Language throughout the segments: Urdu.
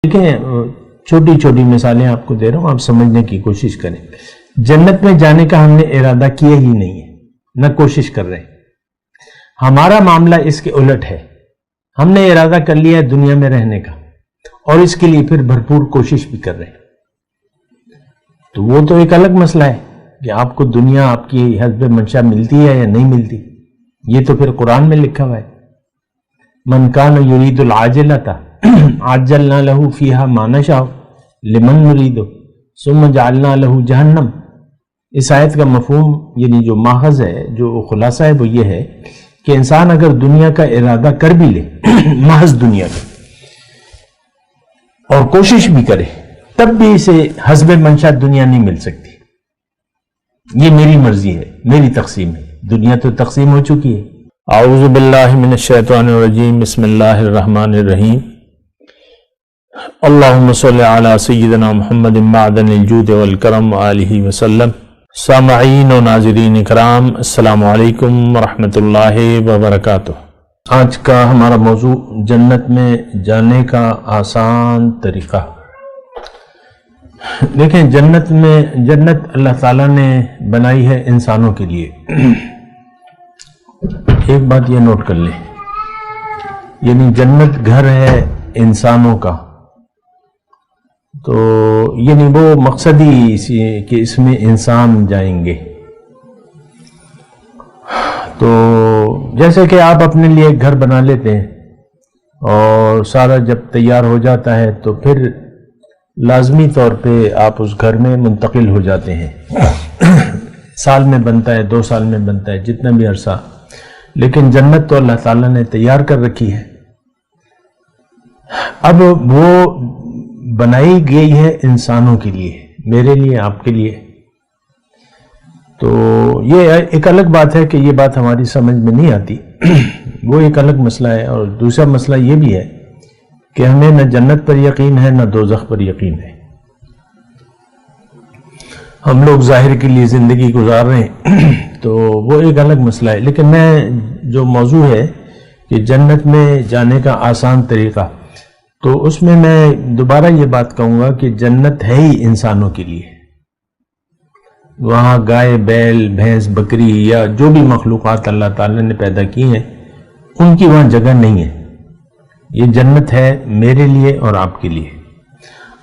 دیکھیں چھوٹی چھوٹی مثالیں آپ کو دے رہا ہوں، آپ سمجھنے کی کوشش کریں۔ جنت میں جانے کا ہم نے ارادہ کیا ہی نہیں ہے، نہ کوشش کر رہے ہیں۔ ہمارا معاملہ اس کے الٹ ہے، ہم نے ارادہ کر لیا ہے دنیا میں رہنے کا، اور اس کے لیے پھر بھرپور کوشش بھی کر رہے ہیں۔ تو وہ تو ایک الگ مسئلہ ہے کہ آپ کو دنیا آپ کی حسب منشا ملتی ہے یا نہیں ملتی، یہ تو پھر قرآن میں لکھا ہوا ہے۔ من کان یرید العاجلۃ عجلنا لہ فیہا ما نشاء لمن نرید ثم جعلنا لہ جہنم۔ اس آیت کا مفہوم یعنی جو ماخذ ہے، جو خلاصہ ہے، وہ یہ ہے کہ انسان اگر دنیا کا ارادہ کر بھی لے محض دنیا کا، اور کوشش بھی کرے، تب بھی اسے حسب منشا دنیا نہیں مل سکتی۔ یہ میری مرضی ہے، میری تقسیم ہے، دنیا تو تقسیم ہو چکی ہے۔ اعوذ باللہ من الشیطان الرجیم، بسم اللہ الرحمن الرحیم۔ اللہم صلی علی سیدنا محمد معدن الجود والکرم وآلہ وسلم۔ سامعین و ناظرین اکرام، السلام علیکم ورحمۃ اللہ وبرکاتہ۔ آج کا ہمارا موضوع جنت میں جانے کا آسان طریقہ۔ دیکھیں جنت اللہ تعالیٰ نے بنائی ہے انسانوں کے لیے۔ ایک بات یہ نوٹ کر لیں، یعنی جنت گھر ہے انسانوں کا، تو یعنی وہ مقصد ہی کہ اس میں انسان جائیں گے۔ تو جیسے کہ آپ اپنے لیے ایک گھر بنا لیتے ہیں اور سارا جب تیار ہو جاتا ہے تو پھر لازمی طور پہ آپ اس گھر میں منتقل ہو جاتے ہیں۔ سال میں بنتا ہے، 2 سال میں بنتا ہے، جتنا بھی عرصہ، لیکن جنت تو اللہ تعالیٰ نے تیار کر رکھی ہے۔ اب وہ بنائی گئی ہے انسانوں کے لیے، میرے لیے، آپ کے لیے۔ تو یہ ایک الگ بات ہے کہ یہ بات ہماری سمجھ میں نہیں آتی، وہ ایک الگ مسئلہ ہے۔ اور دوسرا مسئلہ یہ بھی ہے کہ ہمیں نہ جنت پر یقین ہے نہ دوزخ پر یقین ہے۔ ہم لوگ ظاہر کے لیے زندگی گزار رہے ہیں، تو وہ ایک الگ مسئلہ ہے۔ لیکن میں جو موضوع ہے کہ جنت میں جانے کا آسان طریقہ، تو اس میں دوبارہ یہ بات کہوں گا کہ جنت ہے ہی انسانوں کے لیے۔ وہاں گائے، بیل، بھینس، بکری یا جو بھی مخلوقات اللہ تعالیٰ نے پیدا کی ہیں، ان کی وہاں جگہ نہیں ہے۔ یہ جنت ہے میرے لیے اور آپ کے لیے۔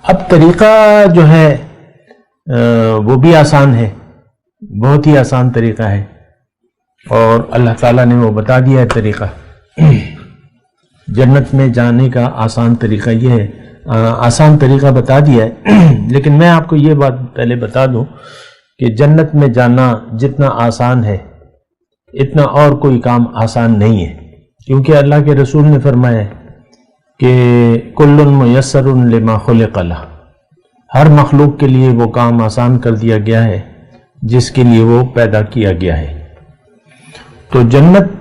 اب طریقہ جو ہے وہ بھی آسان ہے، بہت ہی آسان طریقہ ہے، اور اللہ تعالیٰ نے وہ بتا دیا ہے طریقہ۔ جنت میں جانے کا آسان طریقہ یہ ہے، آسان طریقہ بتا دیا ہے۔ لیکن میں آپ کو یہ بات پہلے بتا دوں کہ جنت میں جانا جتنا آسان ہے اتنا اور کوئی کام آسان نہیں ہے، کیونکہ اللہ کے رسول نے فرمایا ہے کہ کل میسر لما خلق لہ، ہر مخلوق کے لیے وہ کام آسان کر دیا گیا ہے جس کے لیے وہ پیدا کیا گیا ہے۔ تو جنت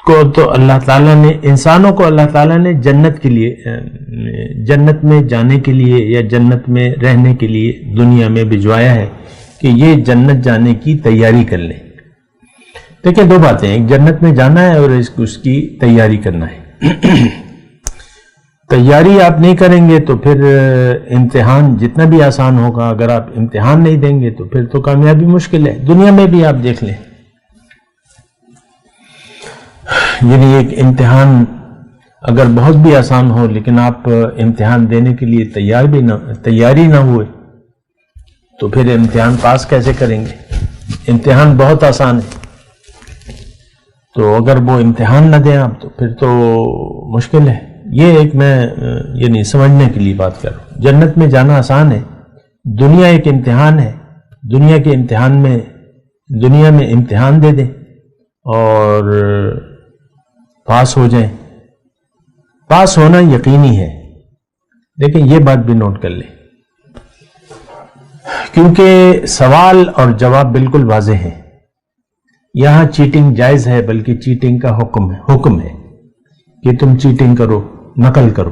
کو تو اللہ تعالیٰ نے، انسانوں کو اللہ تعالیٰ نے جنت کے لیے، جنت میں جانے کے لیے یا جنت میں رہنے کے لیے دنیا میں بھجوایا ہے کہ یہ جنت جانے کی تیاری کر لیں۔ دیکھیں 2 باتیں، ایک جنت میں جانا ہے اور اس کی تیاری کرنا ہے۔ تیاری آپ نہیں کریں گے تو پھر امتحان جتنا بھی آسان ہوگا، اگر آپ امتحان نہیں دیں گے تو پھر تو کامیابی مشکل ہے۔ دنیا میں بھی آپ دیکھ لیں، یعنی ایک امتحان اگر بہت بھی آسان ہو لیکن آپ امتحان دینے کے لیے تیاری نہ ہوئے تو پھر امتحان پاس کیسے کریں گے؟ امتحان بہت آسان ہے، تو اگر وہ امتحان نہ دیں آپ تو پھر تو مشکل ہے۔ یہ ایک میں یعنی سمجھنے کے لیے بات کر رہا ہوں۔ جنت میں جانا آسان ہے، دنیا ایک امتحان ہے، دنیا کے امتحان میں، دنیا میں امتحان دے دیں اور پاس ہو جائیں۔ پاس ہونا یقینی ہے، لیکن یہ بات بھی نوٹ کر لیں، کیونکہ سوال اور جواب بالکل واضح ہے۔ یہاں چیٹنگ جائز ہے، بلکہ چیٹنگ کا حکم ہے کہ تم چیٹنگ کرو، نقل کرو۔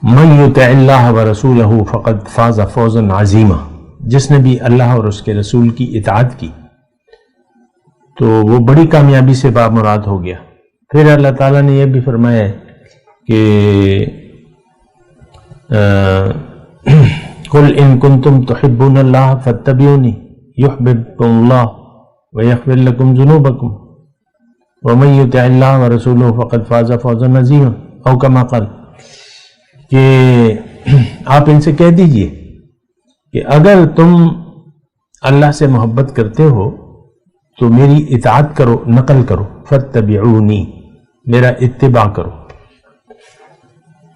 من یطع اللہ ورسولہ فقد فاز فوزا عظیما، جس نے بھی اللہ اور اس کے رسول کی اطاعت کی تو وہ بڑی کامیابی سے بامراد ہو گیا۔ پھر اللہ تعالیٰ نے یہ بھی فرمایا ہے کہ قل ان کنتم تحبون اللہ فاتبعونی یحببکم اللہ ویغفر لکم ذنوبکم ومن یطع اللہ ورسولہ فقد فاز فوزا عظیما، او کما قال، کہ آپ ان سے کہہ دیجئے کہ اگر تم اللہ سے محبت کرتے ہو تو میری اطاعت کرو، نقل کرو، فاتبعونی، میرا اتباع کرو،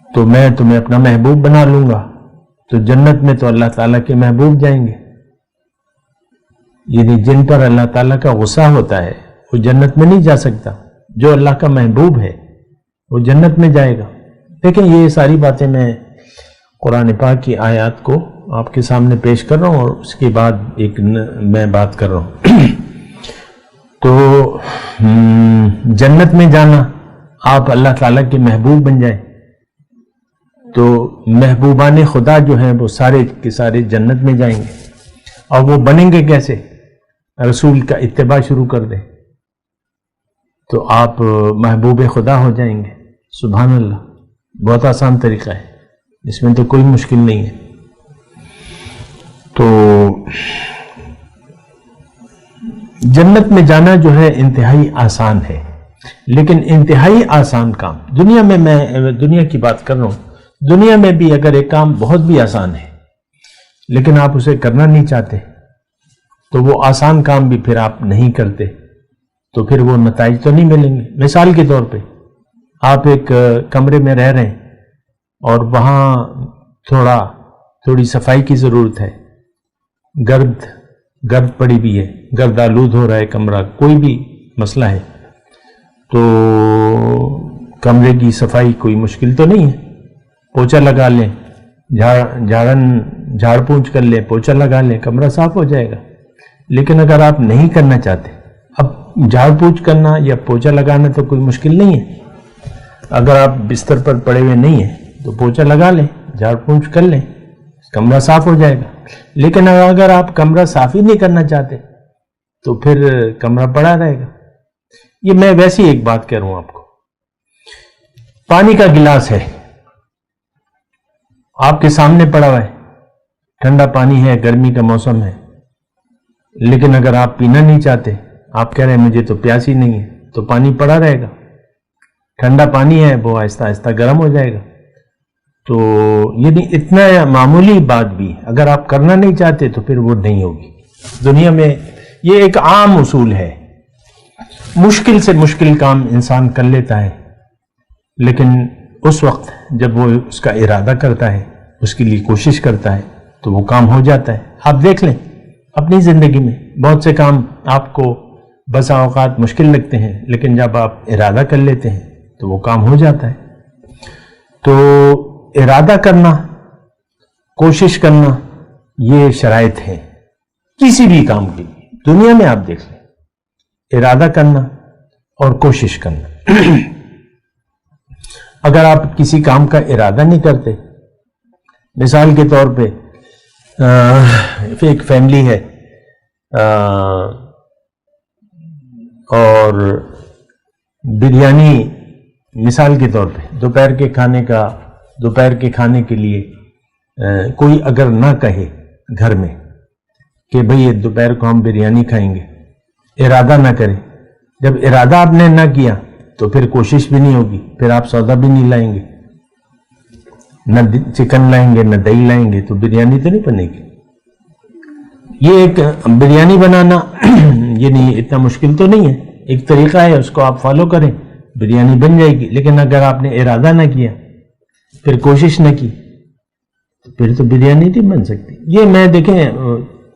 تو میں تمہیں اپنا محبوب بنا لوں گا، تو جنت میں تو اللہ تعالیٰ کے محبوب جائیں گے، یعنی جن پر اللہ تعالیٰ کا غصہ ہوتا ہے وہ جنت میں نہیں جا سکتا، جو اللہ کا محبوب ہے وہ جنت میں جائے گا۔ لیکن یہ ساری باتیں میں قرآن پاک کی آیات کو آپ کے سامنے پیش کر رہا ہوں، اور اس کے بعد ایک میں بات کر رہا ہوں۔ تو جنت میں جانا، آپ اللہ تعالیٰ کے محبوب بن جائیں تو محبوبان خدا جو ہیں وہ سارے کے سارے جنت میں جائیں گے، اور وہ بنیں گے کیسے؟ رسول کا اتباع شروع کر دیں تو آپ محبوب خدا ہو جائیں گے۔ سبحان اللہ، بہت آسان طریقہ ہے، اس میں تو کوئی مشکل نہیں ہے۔ تو جنت میں جانا جو ہے انتہائی آسان ہے، لیکن انتہائی آسان کام دنیا میں دنیا کی بات کر رہا ہوں، دنیا میں بھی اگر ایک کام بہت بھی آسان ہے لیکن آپ اسے کرنا نہیں چاہتے تو وہ آسان کام بھی پھر آپ نہیں کرتے تو پھر وہ نتائج تو نہیں ملیں گے۔ مثال کے طور پہ آپ ایک کمرے میں رہ رہے ہیں اور وہاں تھوڑی صفائی کی ضرورت ہے، گرد پڑی بھی ہے، گرد آلود ہو رہا ہے کمرہ، کوئی بھی مسئلہ ہے، تو کمرے کی صفائی کوئی مشکل تو نہیں ہے، پوچھا لگا لیں، جھاڑ پونچھ کر لیں، پوچھا لگا لیں، کمرہ صاف ہو جائے گا۔ لیکن اگر آپ نہیں کرنا چاہتے، اب جھاڑ پونچھ کرنا یا پوچھا لگانا تو کوئی مشکل نہیں ہے، اگر آپ بستر پر پڑے ہوئے نہیں ہیں تو پوچھا لگا لیں، جھاڑ پونچھ کر لیں، کمرہ صاف ہو جائے گا۔ لیکن اگر آپ کمرہ صاف ہی نہیں کرنا چاہتے تو پھر کمرہ پڑا رہے گا۔ یہ میں ویسی ایک بات کہہ رہا ہوں آپ کو، پانی کا گلاس ہے آپ کے سامنے پڑا ہوا ہے، ٹھنڈا پانی ہے، گرمی کا موسم ہے، لیکن اگر آپ پینا نہیں چاہتے، آپ کہہ رہے ہیں مجھے تو پیاس ہی نہیں ہے، تو پانی پڑا رہے گا۔ ٹھنڈا پانی ہے وہ آہستہ آہستہ گرم ہو جائے گا۔ تو یعنی اتنا معمولی بات بھی اگر آپ کرنا نہیں چاہتے تو پھر وہ نہیں ہوگی۔ دنیا میں یہ ایک عام اصول ہے، مشکل سے مشکل کام انسان کر لیتا ہے، لیکن اس وقت جب وہ اس کا ارادہ کرتا ہے، اس کے لیے کوشش کرتا ہے تو وہ کام ہو جاتا ہے۔ آپ دیکھ لیں اپنی زندگی میں بہت سے کام آپ کو بسا اوقات مشکل لگتے ہیں، لیکن جب آپ ارادہ کر لیتے ہیں تو وہ کام ہو جاتا ہے۔ تو ارادہ کرنا، کوشش کرنا، یہ شرائط ہیں کسی بھی کام کے لیے۔ دنیا میں آپ دیکھ لیں، ارادہ کرنا اور کوشش کرنا۔ اگر آپ کسی کام کا ارادہ نہیں کرتے، مثال کے طور پہ ایک فیملی ہے اور بریانی، مثال کے طور پہ دوپہر کے کھانے کے لیے کوئی اگر نہ کہے گھر میں کہ بھئی دوپہر کو ہم بریانی کھائیں گے، ارادہ نہ کرے، جب ارادہ آپ نے نہ کیا تو پھر کوشش بھی نہیں ہوگی، پھر آپ سودا بھی نہیں لائیں گے، نہ چکن لائیں گے نہ دہی لائیں گے، تو بریانی تو نہیں بنے گی۔ یہ ایک بریانی بنانا یعنی اتنا مشکل تو نہیں ہے، ایک طریقہ ہے، اس کو آپ فالو کریں، بریانی بن جائے گی۔ لیکن اگر آپ نے ارادہ نہ کیا، پھر کوشش نہ کی، تو پھر تو بریانی نہیں بن سکتی۔ یہ میں دیکھیں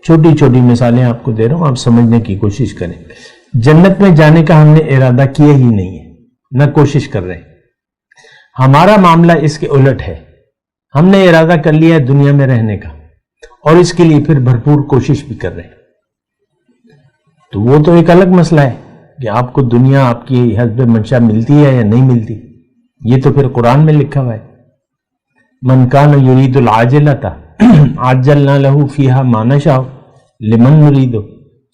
چھوٹی چھوٹی مثالیں آپ کو دے رہا ہوں، آپ سمجھنے کی کوشش کریں۔ جنت میں جانے کا ہم نے ارادہ کیا ہی نہیں ہے، نہ کوشش کر رہے ہیں۔ ہمارا معاملہ اس کے الٹ ہے، ہم نے ارادہ کر لیا ہے دنیا میں رہنے کا، اور اس کے لیے پھر بھرپور کوشش بھی کر رہے ہیں۔ تو وہ تو ایک الگ مسئلہ ہے کہ آپ کو دنیا آپ کی حسب منشا ملتی ہے یا نہیں ملتی، یہ تو پھر قرآن میں لکھا ہوا ہے، من کان یرید العاجلۃ عجلنا لہ فیہا ما نشاء لمن نرید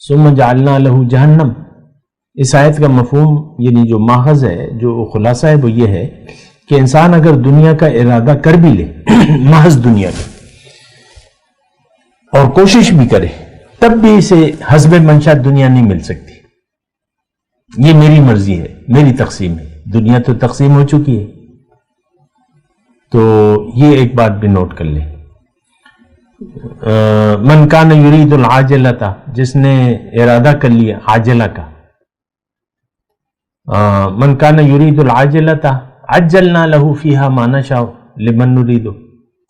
ثم جعلنا لہ جہنم۔ اس آیت کا مفہوم یعنی جو ماخذ ہے، جو خلاصہ ہے، وہ یہ ہے کہ انسان اگر دنیا کا ارادہ کر بھی لے محض دنیا کا اور کوشش بھی کرے تب بھی اسے حسب منشا دنیا نہیں مل سکتی. یہ میری مرضی ہے, میری تقسیم ہے, دنیا تو تقسیم ہو چکی ہے. تو یہ ایک بات بھی نوٹ کر لیں. من کان یرید العاجلۃ, جس نے ارادہ کر لیا عاجلہ کا, من کان یرید العاجلۃ عجلنا له فیہا ما نشاء لمن نرید,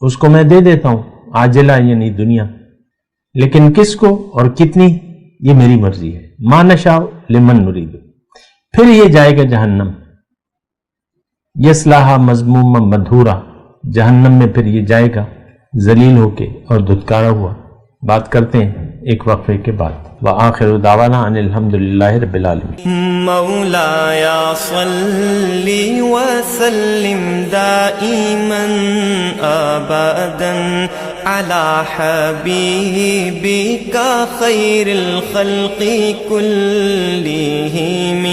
اس کو میں دے دیتا ہوں عاجلہ یعنی دنیا, لیکن کس کو اور کتنی یہ میری مرضی ہے. ما نشاء لمن نرید, پھر یہ جائے گا جہنم. یصلاھا مذموما مدحورا, جہنم میں پھر یہ جائے گا ذلیل ہو کے اور دھتکارا ہوا. بات کرتے ہیں ایک وقفے کے بعد. وآخر دعوانا ان الحمدللہ رب العالمین. مولایا صلی وسلم دائما ابدا علی حبیبک خیر الخلق کلہم.